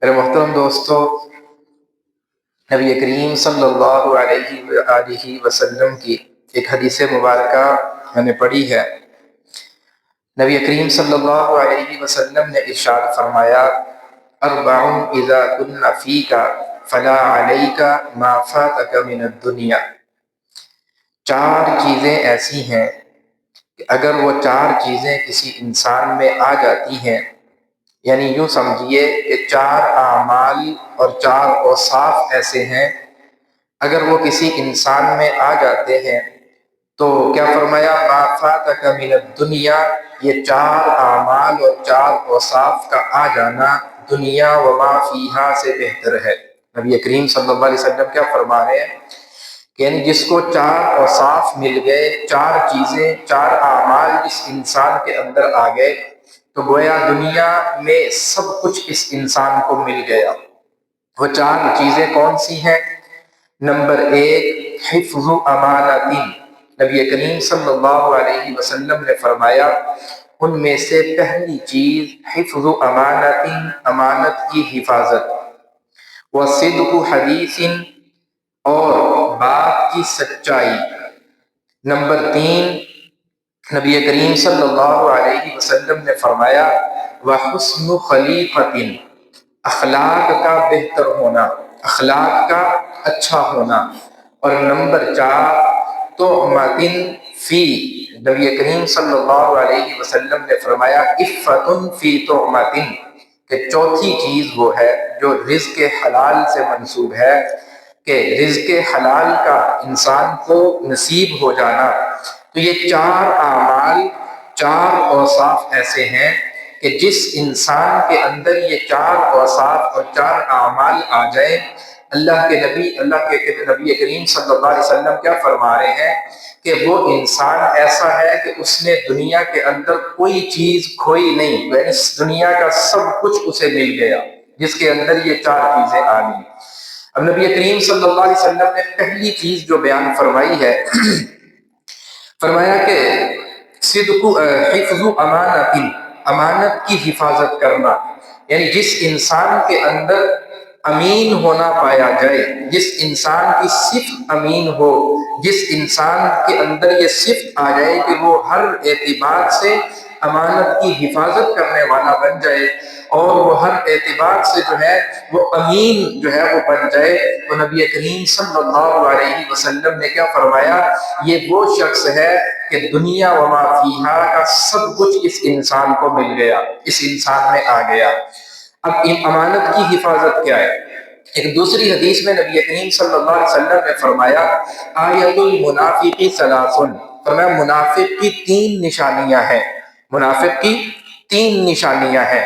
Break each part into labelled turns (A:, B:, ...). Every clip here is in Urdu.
A: میرے محترم دوستو، نبی کریم صلی اللہ علیہ وآلہ وسلم کی ایک حدیث مبارکہ میں نے پڑھی ہے۔ نبی کریم صلی اللہ علیہ وسلم نے ارشاد فرمایا، اربع اذا کن فیک فلا علیک ما فاتک من الدنیا۔ چار چیزیں ایسی ہیں کہ اگر وہ چار چیزیں کسی انسان میں آ جاتی ہیں، یعنی یوں سمجھیے کہ چار اعمال اور چار اوصاف ایسے ہیں، اگر وہ کسی انسان میں آ جاتے ہیں تو کیا فرمایا، ما فاتک من الدنیا، یہ چار اعمال اور چار اوصاف کا آ جانا دنیا و ما فیہا سے بہتر ہے۔ نبی کریم صلی اللہ علیہ وسلم کیا فرما رہے ہیں کہ یعنی جس کو چار اوصاف مل گئے، چار چیزیں، چار اعمال جس انسان کے اندر آ گئے تو گویا دنیا میں سب کچھ اس انسان کو مل گیا۔ وہ چار چیزیں کون سی ہیں؟ نمبر ایک، حفظ امانت۔ نبی کریم صلی اللہ علیہ وسلم نے فرمایا ان میں سے پہلی چیز حفظ امانت، امانت کی حفاظت، وصدق حدیث، اور بات کی سچائی۔ نمبر تین، نبی کریم صلی اللہ علیہ وسلم نے فرمایا وحسن خلیقۃ، اخلاق کا بہتر ہونا، اخلاق کا اچھا ہونا۔ اور نمبر چار، تہمۃ فی، نبی کریم صلی اللہ علیہ وسلم نے فرمایا عفۃ فی تہمۃ، کہ چوتھی چیز وہ ہے جو رزق حلال سے منسوب ہے، کہ رزق حلال کا انسان کو نصیب ہو جانا۔ تو یہ چار اعمال، چار اوصاف ایسے ہیں کہ جس انسان کے اندر یہ چار اوصاف اور چار اعمال آ جائیں، اللہ کے نبی کریم صلی اللہ علیہ وسلم کیا فرما رہے ہیں کہ وہ انسان ایسا ہے کہ اس نے دنیا کے اندر کوئی چیز کھوئی نہیں، اس دنیا کا سب کچھ اسے مل گیا جس کے اندر یہ چار چیزیں آ گئی۔ اب نبی کریم صلی اللہ علیہ وسلم نے پہلی چیز جو بیان فرمائی ہے، فرمایا کہ صدق، حفظ امانت، امانت کی حفاظت کرنا، یعنی جس انسان کے اندر امین ہونا پایا جائے، جس انسان کی صفت امین ہو، جس انسان کے اندر یہ صفت آ جائے کہ وہ ہر اعتبار سے امانت کی حفاظت کرنے والا بن جائے اور وہ ہر اعتبار سے جو ہے وہ امین جو ہے وہ بن جائے، تو نبی کریم صلی اللہ علیہ وسلم نے کیا فرمایا، یہ وہ شخص ہے کہ دنیا و ما فیہا کا سب کچھ اس انسان کو مل گیا، اس انسان میں آ گیا۔ اب امانت کی حفاظت کیا ہے؟ ایک دوسری حدیث میں نبی کریم صلی اللہ علیہ وسلم نے فرمایا آیت المنافق ثلاث، فرمایا منافق کی تین نشانیاں ہیں، منافق کی تین نشانیاں ہیں۔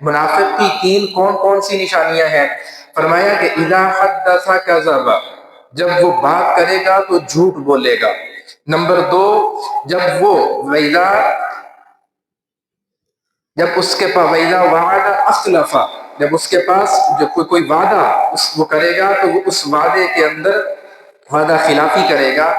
A: منافق کی تین کون کون سی نشانیاں ہیں؟ فرمایا کہ اذا حدث کذب، جب وہ بات کرے گا تو جھوٹ بولے گا۔ نمبر دو، جب اس کے پاس وَإِذَا وَعَدَ أَخْلَفَ، جب اس کے پاس جو کوئی وعدہ وہ کرے گا تو وہ اس وعدے کے اندر وعدہ خلافی کرے گا۔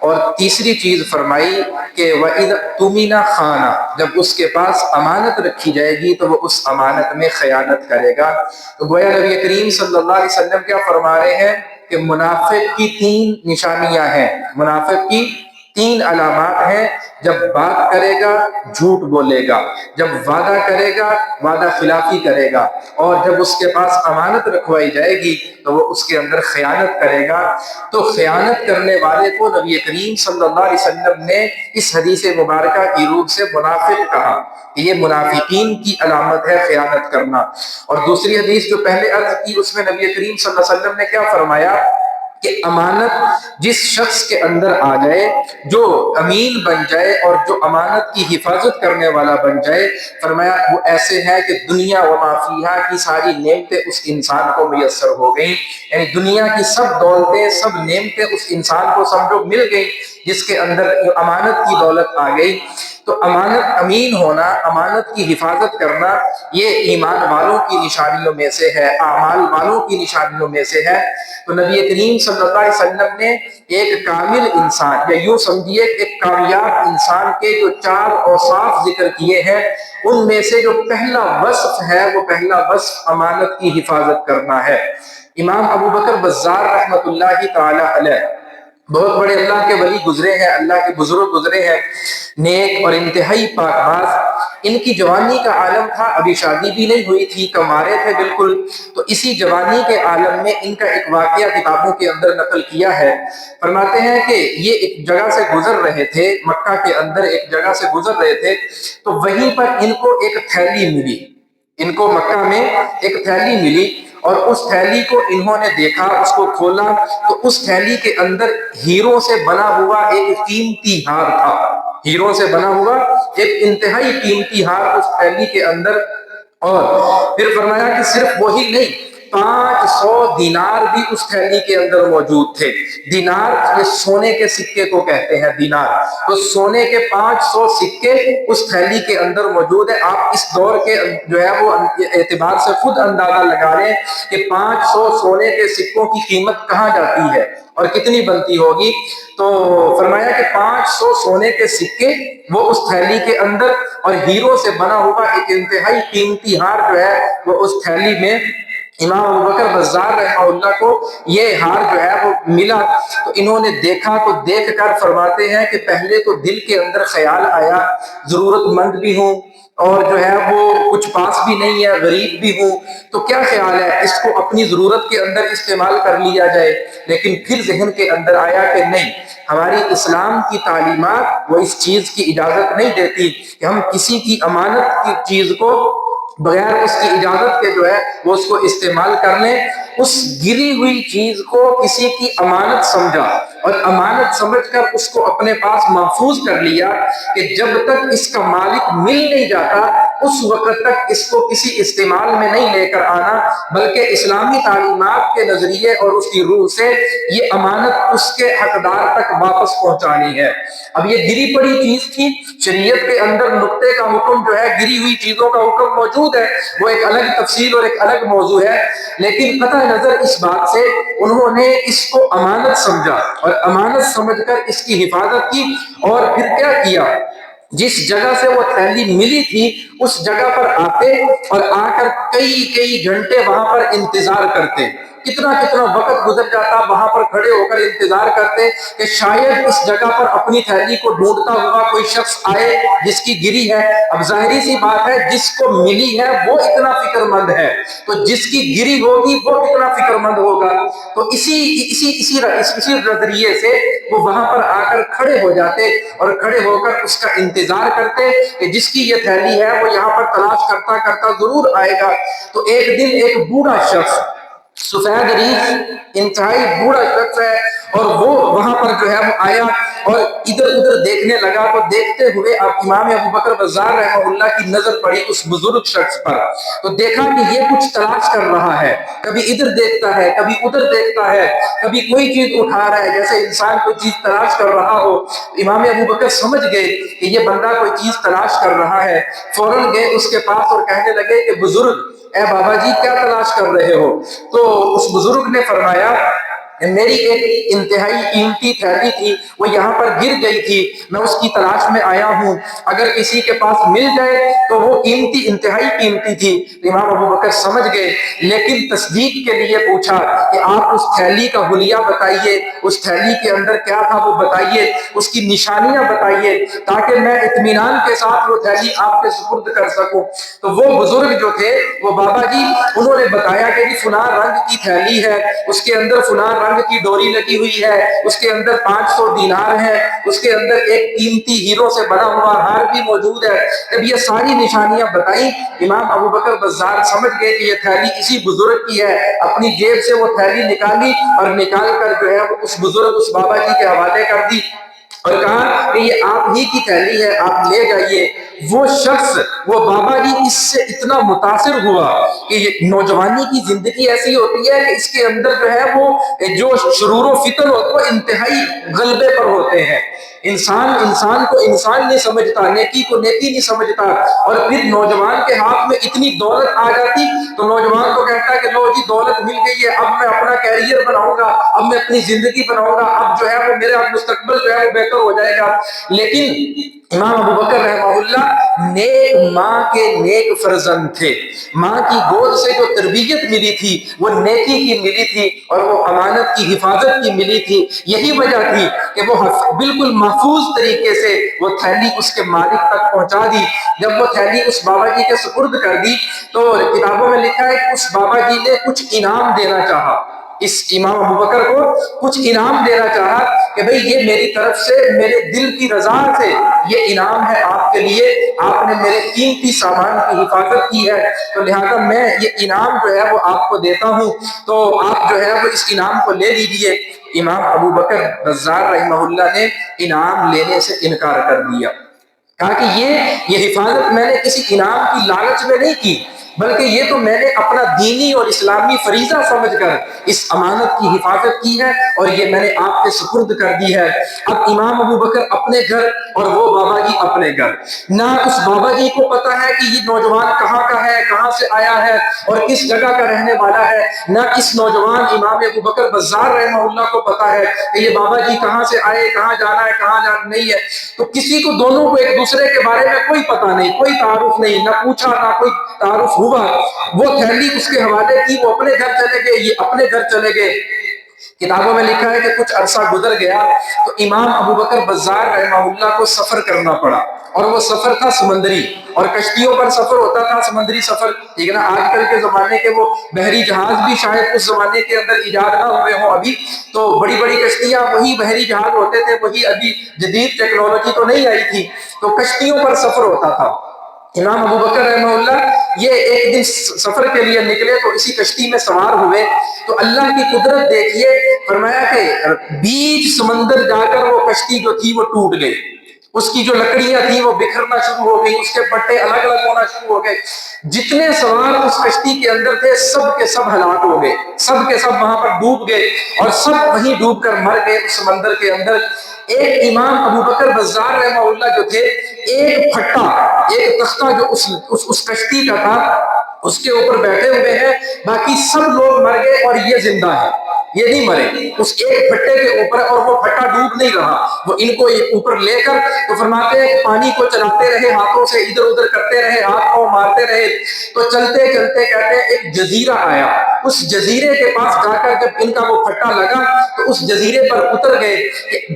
A: اور تیسری چیز فرمائی کہ وَإِذَا اؤْتُمِنَ خَانَ، جب اس کے پاس امانت رکھی جائے گی تو وہ اس امانت میں خیانت کرے گا۔ تو گویا نبی کریم صلی اللہ علیہ وسلم کیا فرما رہے ہیں کہ منافق کی تین نشانیاں ہیں، منافق کی تین علامات ہیں، جب بات کرے گا جھوٹ بولے گا، جب وعدہ کرے گا وعدہ خلافی کرے گا، اور جب اس کے پاس امانت رکھوائی جائے گی تو وہ اس کے اندر خیانت کرے گا۔ تو خیانت کرنے والے کو نبی کریم صلی اللہ علیہ وسلم نے اس حدیث مبارکہ کی روح سے منافق کہا کہ یہ منافقین کی علامت ہے خیانت کرنا۔ اور دوسری حدیث جو پہلے عرض کی اس میں نبی کریم صلی اللہ علیہ وسلم نے کیا فرمایا کہ امانت جس شخص کے اندر آ جائے، جو امین بن جائے اور جو امانت کی حفاظت کرنے والا بن جائے، فرمایا وہ ایسے ہے کہ دنیا و ما فیہا کی ساری نعمتیں اس انسان کو میسر ہو گئیں، یعنی دنیا کی سب دولتیں، سب نعمتیں اس انسان کو سمجھو مل گئی جس کے اندر امانت کی دولت آ گئی۔ تو امانت، امین ہونا، امانت کی حفاظت کرنا، یہ ایمان والوں کی نشانیوں میں سے ہے، اعمال والوں کی نشانیوں میں سے ہے۔ تو نبی کریم صلی اللہ علیہ وسلم نے ایک کامل انسان، یا یوں سمجھیے ایک ایک کامیاب انسان کے جو 4 اوصاف ذکر کیے ہیں، ان میں سے جو پہلا وصف ہے وہ پہلا وصف امانت کی حفاظت کرنا ہے۔ امام ابو بکر بزار رحمۃ اللہ تعالی علیہ بہت بڑے اللہ کے ولی گزرے ہیں، اللہ کے بزرگ گزرے ہیں، نیک اور انتہائی پاک باز۔ ان کی جوانی کا عالم تھا، ابھی شادی بھی نہیں ہوئی تھی، کمارے تھے بالکل۔ تو اسی جوانی کے عالم میں ان کا ایک واقعہ کتابوں کے اندر نقل کیا ہے۔ فرماتے ہیں کہ یہ ایک جگہ سے گزر رہے تھے، مکہ کے اندر ایک جگہ سے گزر رہے تھے، تو وہیں پر ان کو ایک تھیلی ملی۔ ان کو مکہ میں ایک تھیلی ملی اور اس تھیلی کو انہوں نے دیکھا، اس کو کھولا تو اس تھیلی کے اندر ہیروں سے بنا ہوا ایک قیمتی ہار تھا۔ ہیروں سے بنا ہوا ایک انتہائی قیمتی ہار اس تھیلی کے اندر، اور پھر فرمایا کہ صرف وہی نہیں، 500 دینار بھی اس تھیلی کے اندر موجود تھے۔ دینار یہ سونے کے سکے کو کہتے ہیں، دینار۔ تو سونے کے 500 سکے اس تھیلی کے اندر موجود ہے۔ آپ اس دور کے جو ہے وہ اعتبار سے خود اندازہ لگا رہے ہیں کہ 500 سونے کے سکوں کی قیمت کہاں جاتی ہے اور کتنی بنتی ہوگی۔ تو فرمایا کہ 500 سونے کے سکے وہ اس تھیلی کے اندر، اور ہیروں سے بنا ہوا ایک انتہائی قیمتی ہار جو ہے وہ اس تھیلی میں۔ امام ابو بکر بزار رحمہ اللہ کو یہ ہار جو ہے وہ ملا، تو انہوں نے دیکھا، تو دیکھ کر فرماتے ہیں کہ پہلے تو دل کے اندر خیال آیا، ضرورت مند بھی ہوں اور جو ہے وہ کچھ پاس بھی نہیں ہے، غریب بھی ہوں، تو کیا خیال ہے اس کو اپنی ضرورت کے اندر استعمال کر لیا جائے۔ لیکن پھر ذہن کے اندر آیا کہ نہیں، ہماری اسلام کی تعلیمات وہ اس چیز کی اجازت نہیں دیتی کہ ہم کسی کی امانت کی چیز کو بغیر اس کی اجازت کے جو ہے وہ اس کو استعمال کر لیں۔ اس گری ہوئی چیز کو کسی کی امانت سمجھا اور امانت سمجھ کر اس کو اپنے پاس محفوظ کر لیا کہ جب تک اس کا مالک مل نہیں جاتا اس وقت تک اس کو کسی استعمال میں نہیں لے کر آنا، بلکہ اسلامی تعلیمات کے نظریے اور اس کی روح سے یہ امانت اس کے حقدار تک واپس پہنچانی ہے۔ اب یہ گری پڑی چیز تھی، شریعت کے اندر نقطے کا حکم جو ہے، گری ہوئی چیزوں کا حکم موجود ہے، وہ ایک الگ تفصیل اور ایک الگ موضوع ہے، لیکن قطع نظر اس بات سے انہوں نے اس کو امانت سمجھا اور امانت سمجھ کر اس کی حفاظت کی، اور پھر کیا کیا، جس جگہ سے وہ تھیلی ملی تھی اس جگہ پر آتے اور آ کر کئی گھنٹے وہاں پر انتظار کرتے۔ کتنا وقت گزر جاتا، وہاں پر کھڑے ہو کر انتظار کرتے کہ شاید اس جگہ پر اپنی تھیلی کو ڈھونڈتا ہوا کوئی شخص آئے جس کی گری ہے۔ اب ظاہری سی بات ہے، جس کو ملی ہے وہ اتنا فکر مند ہے، تو جس کی گری ہوگی وہ کتنا فکر مند ہوگا۔ تو اسی نظریے سے وہ وہاں پر آ کر کھڑے ہو جاتے اور کھڑے ہو کر اس کا انتظار کرتے کہ جس کی یہ تھیلی ہے وہ یہاں پر تلاش کرتا کرتا ضرور آئے گا۔ تو ایک دن ایک بوڑھا شخص، سفید ریش، انتہائی بوڑھا شخص ہے، اور وہ وہاں پر جو ہے وہ آیا اور ادھر ادھر دیکھنے لگا۔ تو دیکھتے ہوئے اب امام ابو بکر بزار رحمہ اللہ کی نظر پڑی اس بزرگ شخص پر، تو دیکھا کہ یہ کچھ تلاش کر رہا ہے، کبھی ادھر دیکھتا ہے، کبھی ادھر دیکھتا ہے، کبھی کوئی چیز اٹھا رہا ہے جیسے انسان کوئی چیز تلاش کر رہا ہو۔ امام ابو بکر سمجھ گئے کہ یہ بندہ کوئی چیز تلاش کر رہا ہے، فوراً گئے اس کے پاس اور کہنے لگے کہ بزرگ، اے بابا جی کیا تلاش کر رہے ہو؟ تو اس بزرگ نے فرمایا میری ایک انتہائی قیمتی تھیلی تھی، وہ یہاں پر گر گئی تھی، میں اس کی تلاش میں آیا ہوں، اگر کسی کے پاس مل جائے تو وہ قیمتی، انتہائی قیمتی تھی۔ امام ابو بکر سمجھ گئے، لیکن تصدیق کے لیے پوچھا کہ آپ اس تھیلی کا حلیہ بتائیے، اس تھیلی کے اندر کیا تھا وہ بتائیے، اس کی نشانیاں بتائیے، تاکہ میں اطمینان کے ساتھ وہ تھیلی آپ کے سپرد کر سکوں۔ تو وہ بزرگ جو تھے وہ بابا جی، انہوں نے بتایا کہ فلاں رنگ کی تھیلی ہے، اس کے اندر فلاں رنگ کی ڈوری لگی ہوئی ہے، اس کے اندر 500 دینار ہے، اس کے اندر ایک قیمتی ہیروں سے بنا ہوا ہار بھی موجود ہے۔ جب یہ ساری نشانیاں بتائیں، امام ابو بکر بزار سمجھ گئے کہ یہ تھیلی اسی بزرگ کی ہے۔ اپنی جیب سے وہ تھیلی نکالی اور نکال کر جو ہے اس بزرگ، اس بابا جی کے حوالے کر دی اور کہا کہ یہ آپ ہی کی تھیلی ہے، آپ لے جائیے۔ وہ شخص، وہ بابا جی اس سے اتنا متاثر ہوا کہ یہ نوجوانی کی زندگی ایسی ہوتی ہے کہ اس کے اندر جو ہے وہ جو شرور و فکر ہوتے وہ انتہائی غلبے پر ہوتے ہیں۔ انسان کو انسان نہیں سمجھتا، نیکی کو نیکی نہیں سمجھتا، اور پھر نوجوان کے ہاتھ میں اتنی دولت آ جاتی تو نوجوان کو کہتا ہے کہ لو جی دولت مل گئی ہے، اب میں اپنا کیریئر بناؤں گا، اب میں اپنی زندگی بناؤں گا، اب جو ہے وہ میرا مستقبل جو ہے وہ بہتر ہو جائے گا۔ لیکن امام ابو بکر رحمہ اللہ نیک ماں کے نیک فرزند تھے، ماں کی گود سے جو تربیت ملی تھی وہ نیکی کی ملی تھی اور وہ امانت کی حفاظت کی ملی تھی۔ یہی وجہ تھی کہ وہ بالکل محفوظ طریقے سے وہ تھیلی اس کے مالک تک پہنچا دی۔ جب وہ تھیلی اس بابا جی کے سپرد کر دی تو کتابوں میں لکھا ہے کہ اس بابا جی نے کچھ انعام دینا چاہا، اس امام ابو بکر کو کچھ انعام دینا چاہا کہ بھئی یہ میری طرف سے میرے دل کی رضا سے یہ انعام ہے آپ کے لیے، آپ نے میرے قیمتی سامان کی حفاظت کی ہے، تو لہذا میں یہ انعام جو ہے وہ آپ کو دیتا ہوں، تو آپ جو ہے وہ اس انعام کو لے لیجئے۔ امام ابو بکر بزار رحمہ اللہ نے انعام لینے سے انکار کر دیا، کہا کہ یہ حفاظت میں نے کسی انعام کی لالچ میں نہیں کی، بلکہ یہ تو میں نے اپنا دینی اور اسلامی فریضہ سمجھ کر اس امانت کی حفاظت کی ہے اور یہ میں نے آپ کے سپرد کر دی ہے۔ اب امام ابو بکر اپنے گھر اور وہ بابا جی اپنے گھر، نہ اس بابا جی کو پتا ہے کہ یہ نوجوان کہاں کا ہے، کہاں سے آیا ہے اور کس جگہ کا رہنے والا ہے، نہ اس نوجوان امام ابو بکر بزار رحمہ اللہ کو پتا ہے کہ یہ بابا جی کہاں سے آئے، کہاں جانا ہے، کہاں جانا نہیں ہے۔ تو کسی کو، دونوں کو ایک دوسرے کے بارے میں کوئی پتہ نہیں، کوئی تعارف نہیں، نہ پوچھا نہ کوئی تعارف ہوا۔ وہ تھیلی اس کے حوالے کی، وہ اپنے گھر چلے گئے، یہ اپنے گھر چلے گئے۔ کتابوں میں لکھا ہے کہ کچھ عرصہ گزر گیا تو امام ابو بکر بزار رحمہ اللہ کو سفر کرنا پڑا، اور وہ سفر تھا سمندری، اور کشتیوں پر سفر ہوتا تھا، سمندری سفر، ٹھیک ہے نا۔ آج کل کے زمانے کے وہ بحری جہاز بھی شاید اس زمانے کے اندر ایجاد نہ ہوئے ہوں ابھی، تو بڑی بڑی کشتیاں وہی بحری جہاز ہوتے تھے، وہی ابھی جدید ٹیکنالوجی تو نہیں آئی تھی، تو کشتیوں پر سفر ہوتا تھا۔ امام ابو بکر رحمہ اللہ یہ ایک دن سفر کے لیے نکلے تو اسی کشتی میں سوار ہوئے، تو اللہ کی قدرت دیکھیے، فرمایا کہ بیچ سمندر جا کر وہ کشتی جو تھی وہ ٹوٹ گئی، اس کی جو لکڑیاں تھیں وہ بکھرنا شروع ہو گئی، اس کے پٹے الگ الگ ہونا شروع ہو گئے، جتنے سوار اس کشتی کے اندر تھے سب کے سب ہلاک ہو گئے، سب کے سب وہاں پر ڈوب گئے اور سب وہیں ڈوب کر مر گئے اس سمندر کے اندر۔ ایک امام ابو بکر بزار رحمہ اللہ جو تھے، ایک پھٹا، ایک تختہ جو اس کشتی کا تھا اس کے اوپر بیٹھے ہوئے ہیں، باقی سب لوگ مر گئے اور یہ زندہ ہے، یہ نہیں مرے، اس ایک پھٹے کے اوپر، اور وہ پھٹا ڈوب نہیں رہا، وہ ان کو اوپر لے کر، تو فرماتے ہیں پانی کو چلاتے رہے، ہاتھوں سے ادھر ادھر کرتے رہے، ہاتھ پاؤں مارتے رہے، تو چلتے چلتے کہتے ہیں ایک جزیرہ آیا، اس جزیرے کے پاس جا کر جب ان کا وہ پھٹا لگا تو اس جزیرے پر اتر گئے۔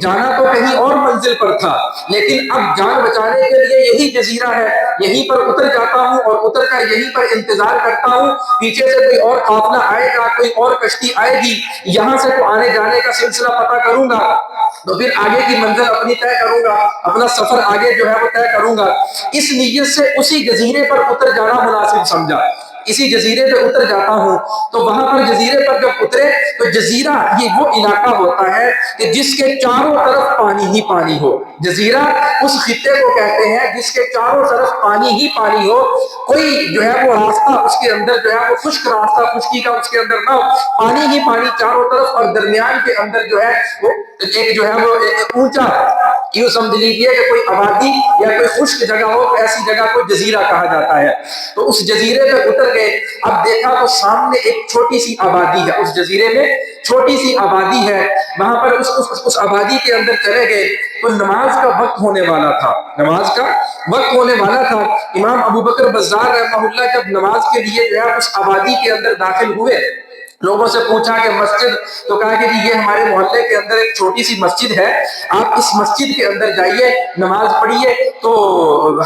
A: جانا تو کہیں اور منزل پر تھا، لیکن اب جان بچانے کے لیے یہی جزیرہ ہے، یہیں پر اتر جاتا ہوں اور اتر کر یہیں پر انتظار کرتا ہوں، پیچھے سے کوئی اور قافلہ آئے گا، کوئی اور کشتی آئے گی، یہاں سے تو آنے جانے کا سلسلہ پتہ کروں گا، تو پھر آگے کی منزل اپنی طے کروں گا، اپنا سفر آگے جو ہے وہ طے کروں گا۔ اس نیت سے اسی جزیرے پر اتر جانا مناسب سمجھا، اسی جزیرے پہ اتر جاتا ہوں۔ تو وہاں پر جزیرے پر جب اترے تو جزیرہ یہ وہ علاقہ ہوتا ہے کہ جس کے چاروں طرف پانی ہی پانی ہو، جزیرہ اس خطے کو کہتے ہیں جس کے چاروں طرف پانی ہی پانی ہو، کوئی جو ہے وہ راستہ اس کے اندر جو ہے وہ خشک راستہ، خشکی کا اس کے اندر نہ ہو، پانی ہی پانی چاروں طرف، اور درمیان کے اندر جو ہے وہ ایک جو ہے وہ اونچا، یوں سمجھ لیجیے کہ کوئی آبادی یا کوئی خشک جگہ ہو، ایسی جگہ کو جزیرہ کہا جاتا ہے۔ تو اس جزیرے پہ اتر گئے، اب دیکھا تو سامنے ایک چھوٹی سی آبادی ہے، اس جزیرے میں چھوٹی سی آبادی ہے، وہاں پر اس آبادی کے اندر چلے گئے تو نماز کا وقت ہونے والا تھا، نماز کا وقت ہونے والا تھا۔ امام ابو بکر بزار رحمہ اللہ جب نماز کے لیے جو ہے اس آبادی کے اندر داخل ہوئے، لوگوں سے پوچھا کہ مسجد، تو کہا کہ جی یہ ہمارے محلے کے اندر ایک چھوٹی سی مسجد ہے، آپ اس مسجد کے اندر جائیے، نماز پڑھیے تو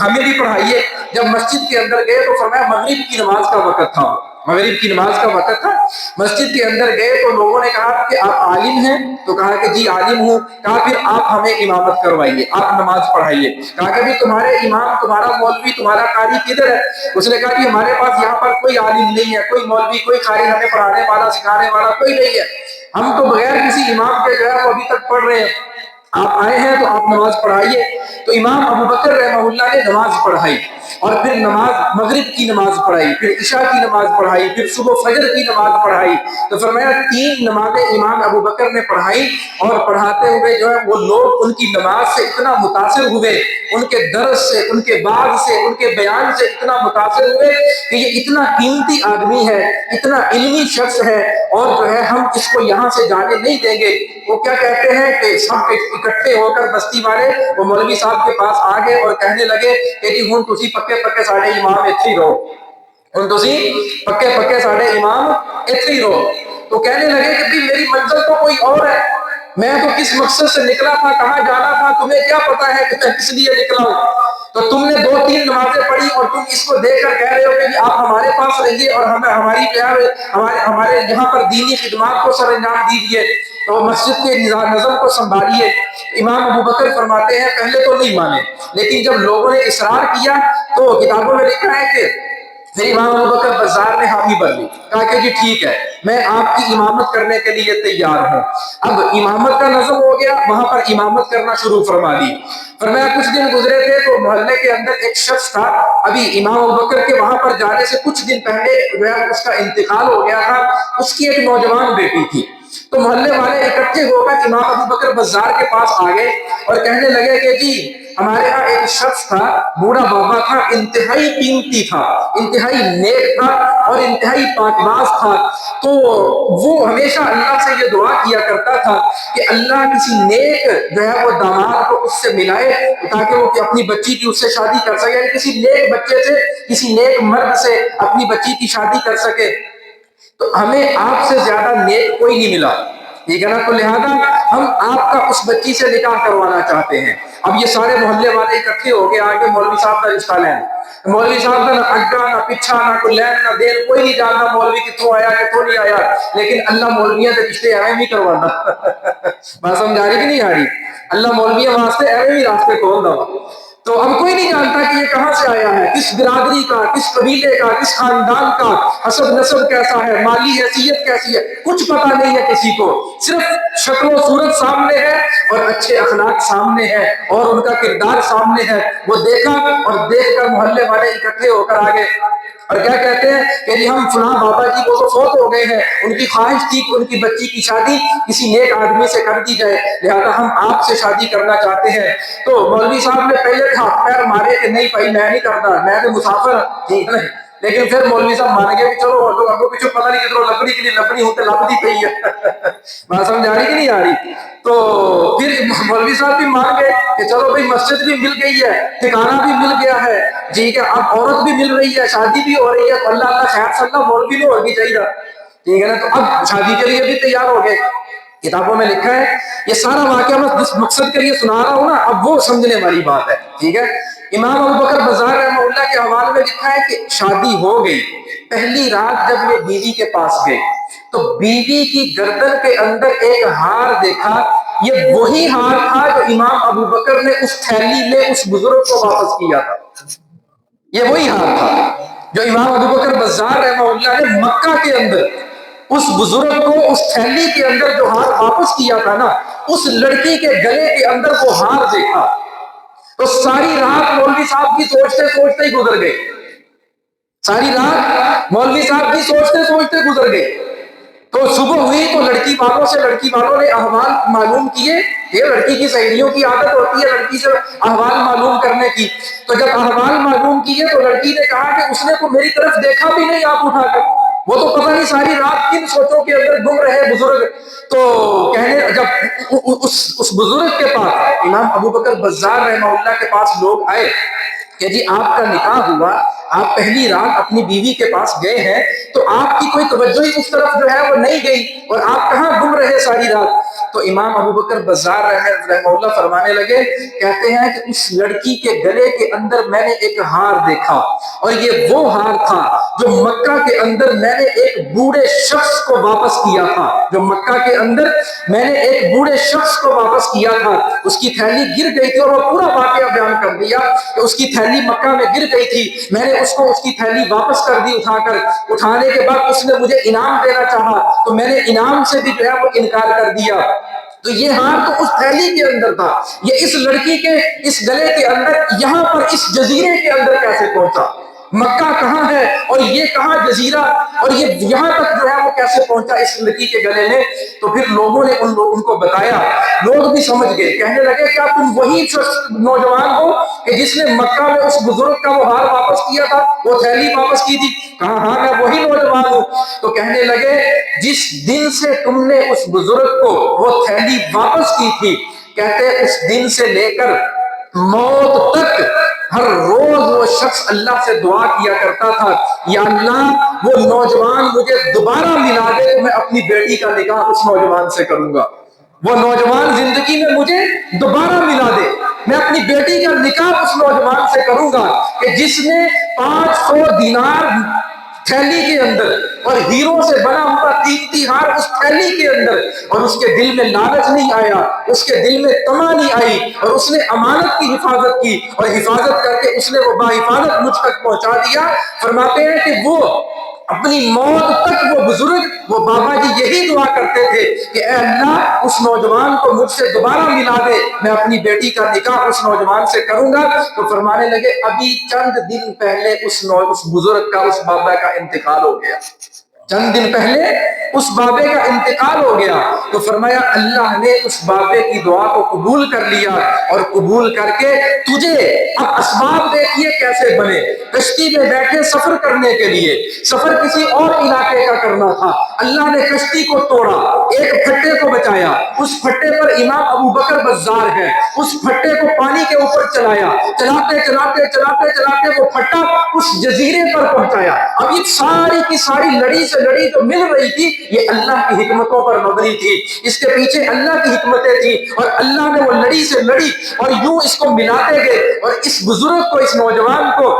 A: ہمیں بھی پڑھائیے۔ جب مسجد کے اندر گئے تو فرمایا مغرب کی نماز کا وقت تھا، مغرب کی نماز کا وقت تھا۔ مسجد کے اندر گئے تو لوگوں نے کہا کہ آپ عالم ہیں، تو کہا کہ جی عالم ہوں۔ کہا پھر آپ ہمیں امامت کروائیے، آپ نماز پڑھائیے۔ کہا کہ بھی تمہارے امام، تمہارا مولوی، تمہارا قاری کدھر ہے؟ اس نے کہا کہ ہمارے پاس یہاں پر کوئی عالم نہیں ہے، کوئی مولوی، کوئی قاری ہمیں پڑھانے والا، سکھانے والا کوئی نہیں ہے، ہم تو بغیر کسی امام کے جو ہے وہ ابھی تک پڑھ رہے ہیں، آپ آئے ہیں تو آپ نماز پڑھائیے۔ تو امام ابو بکر رحمہ اللہ نے نماز پڑھائی۔ اور پھر نماز مغرب کی نماز پڑھائی، پھر عشاء کی نماز پڑھائی، پھر صبح فجر کی نماز پڑھائی۔ تو فرمایا 3 نمازیں امام ابو بکر نے پڑھائی، اور پڑھاتے ہوئے جو ہے وہ لوگ ان کی نماز سے اتنا متاثر ہوئے، ان کے درس سے، ان کے بعد سے، ان کے بیان سے اتنا متاثر ہوئے کہ یہ اتنا قیمتی آدمی ہے، اتنا علمی شخص ہے، اور جو ہے ہم اس کو یہاں سے جانے نہیں دیں گے۔ وہ کیا کہتے ہیں کہ سب اکٹھے ہو کر بستی والے وہ مولوی صاحب کے پاس آ گئے اور کہنے لگے کہ جی ہوں تسی پکے پکے ساڑھے امام ایتھے ہی رہو، ہوں تسی پکے پکے ساڑھے امام ایتھے ہی رہو۔ تو کہنے لگے کہ بھی میری منزل تو کوئی اور ہے، میں تو کس مقصد سے نکلا تھا، کہاں جانا تھا، تمہیں کیا پتا ہے کہ میں کس لیے نکلا ہوں؟ تو تم نے 2-3 نمازیں پڑھی اور تم اس کو دیکھ کر کہہ رہے ہو کہ آپ ہمارے پاس رہیے اور ہمارے یہاں پر دینی خدمات کو سر انجام دیجیے، تو مسجد کے نظم کو سنبھالیے۔ امام ابو بکر فرماتے ہیں پہلے تو نہیں مانے، لیکن جب لوگوں نے اصرار کیا تو کتابوں میں لکھا ہے کہ پھر امام ابو بکر بازار نے حامی بن لی، کہا کہ جی ٹھیک ہے میں آپ کی امامت کرنے کے لیے تیار ہوں۔ اب امامت کا نظم ہو گیا، وہاں پر امامت کرنا شروع فرما دی۔ فرمایا کچھ دن گزرے تھے تو محلے کے اندر ایک شخص تھا، ابھی امام ابو بکر کے وہاں پر جانے سے کچھ دن پہلے جو ہے اس کا انتقال ہو گیا تھا، اس کی ایک نوجوان بیٹی تھی۔ تو محلے والے اکٹھے ہو کر امام ابو بکر بازار کے پاس آ گئے اور کہنے لگے کہ جی ہمارے ہاں ایک شخص تھا، بوڑھا بابا تھا، انتہائی قیمتی تھا، انتہائی نیک تھا اور انتہائی پاک باز تھا، تو وہ ہمیشہ اللہ سے یہ دعا کیا کرتا تھا کہ اللہ کسی نیک جو ہے وہ داماد کو اس سے ملائے تاکہ وہ اپنی بچی کی اس سے شادی کر سکے، یعنی کسی نیک بچے سے، کسی نیک مرد سے اپنی بچی کی شادی کر سکے۔ تو ہمیں آپ سے زیادہ نیک کوئی نہیں ملا، ٹھیک ہے نا، تو لہذا ہم آپ کا اس بچی سے نکاح کروانا چاہتے ہیں۔ اب یہ سارے محلے والے اکٹھے ہو کے آگے مولوی صاحب کا رشتہ لین، مولوی صاحب کا نہ اگا نہ پیچھا نہ کوئی لین نہ دین، کوئی نہیں جانتا مولوی کتوں آیا کتوں نہیں آیا، لیکن اللہ مولویاں کے رشتے ایویں نہیں کروانا۔ بات سمجھ آ رہی کہ نہیں آ رہی؟ اللہ مولویاں واسطے ایویں ہی راستے کھول دو۔ تو اب کوئی نہیں جانتا کہ یہ کہاں سے آیا ہے، کس برادری کا، کس قبیلے کا، کس خاندان کا، حسب نسب کیسا ہے، مالی حیثیت کیسی ہے، کچھ پتہ نہیں ہے کسی کو، صرف شکل و صورت سامنے ہے اور اچھے اخلاق سامنے ہے اور ان کا کردار سامنے ہے۔ وہ دیکھا اور دیکھ کر محلے والے اکٹھے ہو کر آگے اور کیا کہتے ہیں کہ جی ہم فلاں بابا جی وہ تو فوت ہو گئے ہیں، ان کی خواہش تھی کہ ان کی بچی کی شادی کسی نیک آدمی سے کر دی جائے، لہذا ہم آپ سے شادی کرنا چاہتے ہیں۔ تو مولوی صاحب نے پہلے ہاتھ پیر مارے کہ نہیں بھائی میں نہیں کرتا، میں تو مسافر ٹھیک نہیں، لیکن پھر مولوی صاحب مان گئے کہ چلو ابو پیچھے پتہ نہیں کدھروں لکڑی کے لیے لکڑی ہوتے لبدی پئی ہے۔ بات سمجھ آ رہی کہ نہیں آ رہی؟ تو پھر مولوی صاحب بھی مان گئے کہ چلو بھائی مسجد بھی مل گئی ہے، ٹھکانہ بھی مل گیا ہے، ٹھیک ہے، اب عورت بھی مل رہی ہے، شادی بھی ہو رہی ہے، تو اللہ اللہ خیر صلی اللہ مولوی نے ہوگی چاہیے، ٹھیک ہے نا، تو اب شادی کے لیے بھی تیار ہو گئے۔ کتابوں میں لکھا ہے، یہ سارا واقعہ میں جس مقصد کے لیے سنا رہا ہوں نا، اب وہ سمجھنے والی بات ہے، ٹھیک ہے۔ امام ابو بکر بزار رحمہ اللہ کے حوالے میں لکھا ہے کہ شادی ہو گئی، پہلی رات جب یہ بیوی کے پاس گئے تو بیوی کی گردن کے اندر ایک ہار دیکھا، یہ وہی ہار تھا جو امام ابو بکر نے اس تھیلی میں اس بزرگ کو واپس کیا تھا، یہ وہی ہار تھا جو امام ابو بکر بزار رحمہ اللہ نے مکہ کے اندر اس بزرگ کو اس تھیلی کے اندر جو ہار واپس کیا تھا نا، اس لڑکی کے گلے کے اندر وہ ہار دیکھا، تو ساری رات مولوی صاحب کی سوچتے سوچتے ہی گزر گئے، ساری رات مولوی صاحب کی سوچتے سوچتے گزر گئے۔ تو صبح ہوئی تو لڑکی والوں نے احوال معلوم کیے، یہ لڑکی کی سہیلیوں کی عادت ہوتی ہے لڑکی سے احوال معلوم کرنے کی، تو جب احوال معلوم کیے تو لڑکی نے کہا کہ اس نے تو میری طرف دیکھا بھی نہیں آپ اٹھا کر، وہ تو پتہ نہیں ساری رات کن سوچوں کے اندر گم رہے بزرگ۔ تو کہنے جب اس بزرگ کے پاس امام ابو بکر بزار رحمہ اللہ کے پاس لوگ آئے کہ جی آپ کا نکاح ہوا، آپ پہلی رات اپنی بیوی کے پاس گئے ہیں، تو آپ کی کوئی توجہ ہی اس طرف جو ہے وہ نہیں گئی اور آپ کہاں گم رہے ساری رات؟ تو امام ابو بکر بزار رحمہ اللہ فرمانے لگے، کہتے ہیں کہ اس لڑکی کے گلے کے اندر میں نے ایک ہار دیکھا، اور یہ وہ ہار تھا جو مکہ کے اندر میں نے ایک بوڑھے شخص کو واپس کیا تھا، جو مکہ کے اندر میں نے ایک بوڑھے شخص کو واپس کیا تھا، اس کی تھیلی گر گئی تھی، اور وہ پورا واقعہ بیان کر دیا کہ اس کی تھیلی مکہ میں گر گئی تھی، میں نے اس کو اس کی تھیلی واپس کر دی اٹھا کر، اٹھانے کے بعد اس نے مجھے انعام دینا چاہا تو میں نے انعام سے بھی جو ہے وہ انکار کر دیا، تو یہ ہار تو اس تھیلی کے اندر تھا، یہ اس لڑکی کے اس گلے کے اندر یہاں پر اس جزیرے کے اندر کیسے پہنچا؟ مکہ کہاں ہے اور یہ کہاں جزیرہ، اور یہ یہاں تک جو ہے وہ کیسے پہنچا اس لڑکی کے گلے میں؟ تو پھر لوگوں نے ان کو بتایا، لوگ بھی سمجھ گئے، کہنے لگے کیا تم وہی نوجوان ہو کہ جس نے مکہ میں اس بزرگ کا وہ ہار واپس کیا تھا، وہ تھیلی واپس کی تھی؟ کہا ہاں میں وہی نوجوان ہوں۔ تو کہنے لگے جس دن سے تم نے اس بزرگ کو وہ تھیلی واپس کی تھی، کہتے اس دن سے لے کر موت تک ہر روز وہ شخص اللہ سے دعا کیا کرتا تھا، یا اللہ وہ نوجوان مجھے دوبارہ ملا دے تو میں اپنی بیٹی کا نکاح اس نوجوان سے کروں گا، وہ نوجوان زندگی میں مجھے دوبارہ ملا دے، میں اپنی بیٹی کا نکاح اس نوجوان سے کروں گا کہ جس نے 500 دینار تھیلی کے اندر اور ہیروں سے بنا ہوا قیمتی ہار اس تھیلی کے اندر، اور اس کے دل میں لالچ نہیں آیا، اس کے دل میں طمع نہیں آئی، اور اس نے امانت کی حفاظت کی، اور حفاظت کر کے اس نے وہ باحفاظت مجھ تک پہنچا دیا۔ فرماتے ہیں کہ وہ اپنی موت تک وہ بزرگ وہ بابا جی یہی دعا کرتے تھے کہ اے اللہ اس نوجوان کو مجھ سے دوبارہ ملا دے، میں اپنی بیٹی کا نکاح اس نوجوان سے کروں گا۔ تو فرمانے لگے ابھی چند دن پہلے اس بزرگ کا اس بابا کا انتقال ہو گیا، چند دن پہلے اس بابے کا انتقال ہو گیا۔ تو فرمایا اللہ نے اس بابے کی دعا کو قبول کر لیا، اور قبول کر کے تجھے اب اسباب دیکھیے کیسے بنے، کشتی میں بیٹھے سفر کرنے کے لیے، سفر کسی اور علاقے کا کرنا تھا، اللہ نے کشتی کو توڑا، ایک پھٹے کو بچایا، اس پھٹے پر امام ابو بکر بزار ہے، اس پھٹے کو پانی کے اوپر چلایا، چلاتے چلاتے چلاتے چلاتے وہ پھٹا اس جزیرے پر پہنچایا۔ اب یہ ساری کی ساری لڑی سے لڑی جو مل رہی تھی یہ اللہ کی حکمتوں پر مبنی تھی، اس کے پیچھے اللہ کی حکمتیں تھیں، اور اللہ نے وہ لڑی سے لڑی اور یوں اس کو ملاتے گئے، اور اس بزرگ کو اس نوجوان کو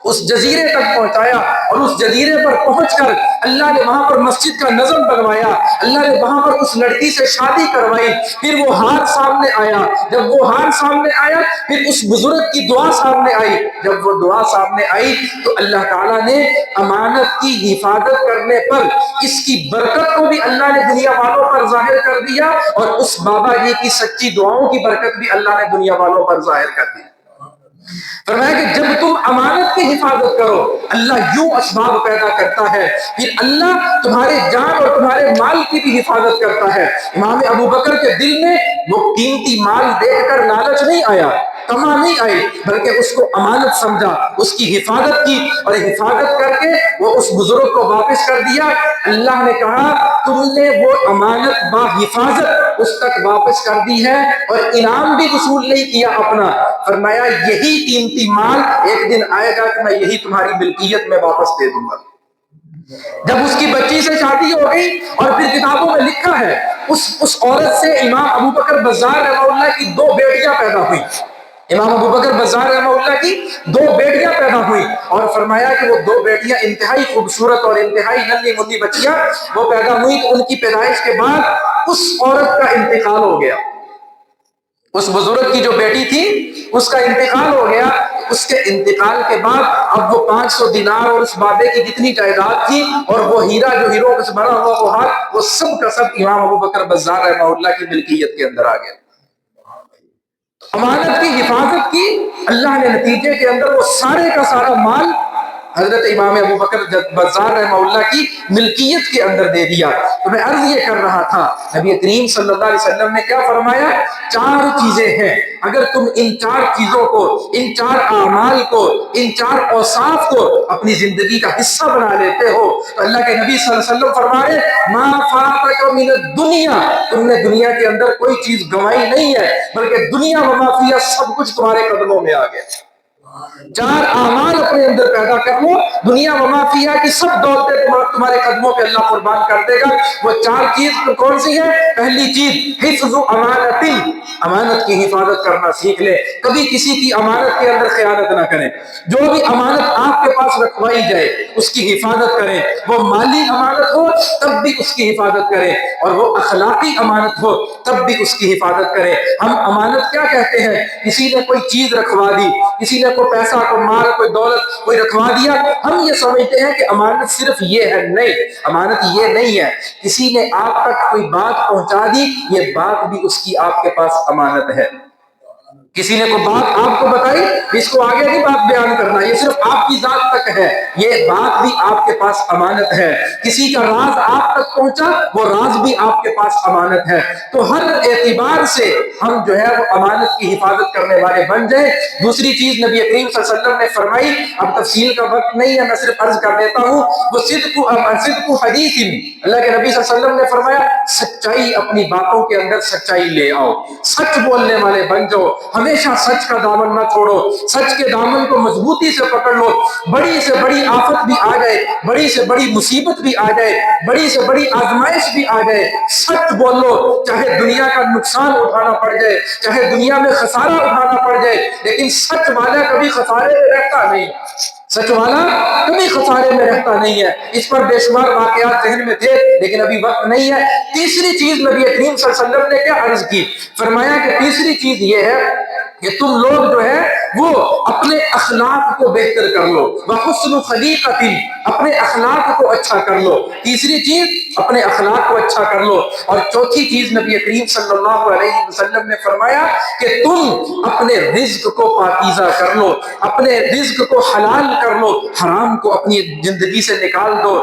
A: اس جزیرے تک پہنچایا، اور اس جزیرے پر پہنچ کر اللہ نے وہاں پر مسجد کا نظم بنوایا، اللہ نے وہاں پر اس لڑکی سے شادی کروائی۔ پھر وہ ہار سامنے آیا، جب وہ ہار سامنے آیا پھر اس بزرگ کی دعا سامنے آئی، جب وہ دعا سامنے آئی تو اللہ تعالیٰ نے امانت کی حفاظت کرنے پر اس کی برکت کو بھی اللہ نے دنیا والوں پر ظاہر کر دیا، اور اس بابا جی کی سچی دعاؤں کی برکت بھی اللہ نے دنیا والوں پر ظاہر کر دی۔ فرمایا کہ جب تم امانت کی حفاظت کرو اللہ یوں اسباب پیدا کرتا ہے، پھر اللہ تمہارے جان اور تمہارے مال کی بھی حفاظت کرتا ہے۔ امام ابو بکر کے دل میں وہ قیمتی مال دیکھ کر لالچ نہیں آیا، طمع نہیں آئی، بلکہ اس کو امانت سمجھا، اس کی حفاظت کی، اور حفاظت کر کے وہ اس بزرگ کو واپس کر دیا۔ اللہ نے کہا تم نے وہ امانت با حفاظت اس تک واپس کر دی ہے، اور انعام بھی وصول نہیں کیا اپنا۔ فرمایا یہی قیمتی مال ایک دن آئے گا کہ میں یہی تمہاری ملکیت میں واپس دے دوں گا۔ جب اس کی بچی سے شادی ہو گئی، اور پھر کتابوں میں لکھا ہے اس عورت سے امام ابو بکر بزار رحمہ اللہ کی 2 بیٹیاں پیدا ہوئی، امام ابو بکر بزار رحمہ اللہ کی 2 بیٹیاں پیدا ہوئی، اور فرمایا کہ وہ 2 بیٹیاں انتہائی خوبصورت اور انتہائی ننھی منھی بچیاں وہ پیدا ہوئی۔ تو ان کی پیدائش کے بعد اس عورت کا انتقال ہو گیا، اس بزرگ کی جو بیٹی تھی اس کا انتقال ہو گیا۔ اس کے انتقال کے بعد اب وہ 500 دینار اور اس بابے کی جتنی جائیداد تھی اور وہ ہیرا جو ہیروں سے بنا ہوا وہ ہار، وہ سب کا سب امام ابو بکر بزار رحمہ اللہ کی ملکیت کے اندر آ گیا۔ امانت کی حفاظت کی، اللہ نے نتیجے کے اندر وہ سارے کا سارا مال حضرت امام ابو بکر بزار رحمہ اللہ کی ملکیت کے اندر دے دیا۔ تو میں عرض یہ کر رہا تھا نبی کریم صلی اللہ علیہ وسلم نے کیا فرمایا؟ 4 چیزیں ہیں، اگر تم ان 4 چیزوں کو، ان 4 اعمال کو، ان 4 اوصاف کو اپنی زندگی کا حصہ بنا لیتے ہو تو اللہ کے نبی صلی اللہ علیہ وسلم فرمائے ما فاتک من الدنیا، تم نے دنیا کے اندر کوئی چیز گنوائی نہیں ہے، بلکہ دنیا و ما فیہا سب کچھ تمہارے قدموں میں آ گیا۔ 4 اعمال اپنے اندر پیدا کر لو، دنیا و ما فیہا کی سب دولتیں تمہارے قدموں پہ اللہ قربان کر دے گا۔ وہ 4 چیز کون سی ہیں؟ پہلی چیز حفظ امانت، امانت کی حفاظت کرنا سیکھ لے، کبھی کسی کی امانت کے اندر خیانت نہ کریں، جو بھی امانت آپ کے پاس رکھوائی جائے اس کی حفاظت کریں، وہ مالی امانت ہو تب بھی اس کی حفاظت کریں، اور وہ اخلاقی امانت ہو تب بھی اس کی حفاظت کریں۔ ہم امانت کیا کہتے ہیں؟ کسی نے کوئی چیز رکھوا دی، کسی نے کوئی پیسہ، کوئی مال، کوئی دولت کوئی رکھوا دیا، ہم یہ سمجھتے ہیں کہ امانت صرف یہ ہے. نہیں، امانت یہ نہیں ہے. کسی نے آپ تک کوئی بات پہنچا دی، یہ بات بھی اس کی آپ کے پاس امانت ہے. کسی نے کوئی بات آپ کو بتائی، اس کو آگے نہیں بات بیان کرنا، یہ صرف آپ کی ذات تک ہے، یہ بات بھی آپ کے پاس امانت ہے. کسی کا راز آپ تک پہنچا، وہ راز بھی آپ کے پاس امانت ہے. تو ہر اعتبار سے ہم جو ہے وہ امانت کی حفاظت کرنے والے بن جائیں. دوسری چیز نبی کریم صلی اللہ علیہ وسلم نے فرمائی، اب تفصیل کا وقت نہیں ہے، میں صرف عرض کر دیتا ہوں، وہ صدق حدیث. اللہ کے نبی صلی اللہ علیہ وسلم نے فرمایا سچائی، اپنی باتوں کے اندر سچائی لے آؤ، سچ بولنے والے بن جاؤ، ہمیشہ سچ کا دامن نہ چھوڑو، سچ کے دامن کو مضبوطی سے پکڑ لو. بڑی سے بڑی آفت بھی آ جائے، بڑی سے بڑی مصیبت بھی آ جائے، بڑی سے بڑی آزمائش بھی آ جائے، سچ بولو. چاہے دنیا کا نقصان اٹھانا پڑ جائے، چاہے دنیا میں خسارہ اٹھانا پڑ جائے، لیکن سچ والا کبھی خسارے میں رہتا نہیں. سچ والا کبھی خسارے میں رہتا نہیں ہے. اس پر بے شمار واقعات ذہن میں تھے لیکن ابھی وقت نہیں ہے. تیسری چیز نبی کریم صلی اللہ علیہ وسلم نے کیا عرض کی؟ فرمایا کہ تیسری چیز یہ ہے کہ تم لوگ جو ہے وہ اپنے اخلاق کو بہتر کر لو. وحسن خلیقۃ، اپنے اخلاق کو اچھا کر لو. تیسری چیز اپنے اخلاق کو اچھا کر لو. اور چوتھی چیز نبی کریم صلی اللہ علیہ وسلم نے فرمایا کہ تم اپنے رزق کو پاکیزہ کر لو، اپنے رزق کو حلال کر لو، حرام کو اپنی زندگی سے نکال دو.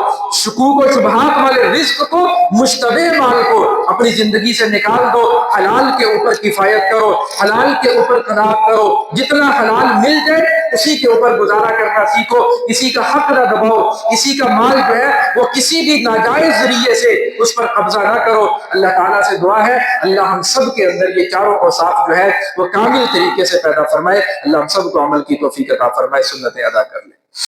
A: شکوک و شبہات والے رزق کو، مشتبہ مال کو اپنی زندگی سے نکال دو. حلال کے اوپر کفایت کرو، حلال کے اوپر قناعت کرو. جتنا حلال مل جائے اسی کے اوپر گزارا کرنا سیکھو. کسی کا حق نہ دباؤ، کسی کا مال جو ہے وہ کسی بھی ناجائز ذریعے سے اس پر قبضہ نہ کرو. اللہ تعالیٰ سے دعا ہے اللہ ہم سب کے اندر یہ چاروں اوصاف جو ہے وہ کامل طریقے سے پیدا فرمائے. اللہ ہم سب کو عمل کی توفیق عطا فرمائے، سنتیں ادا کر لے.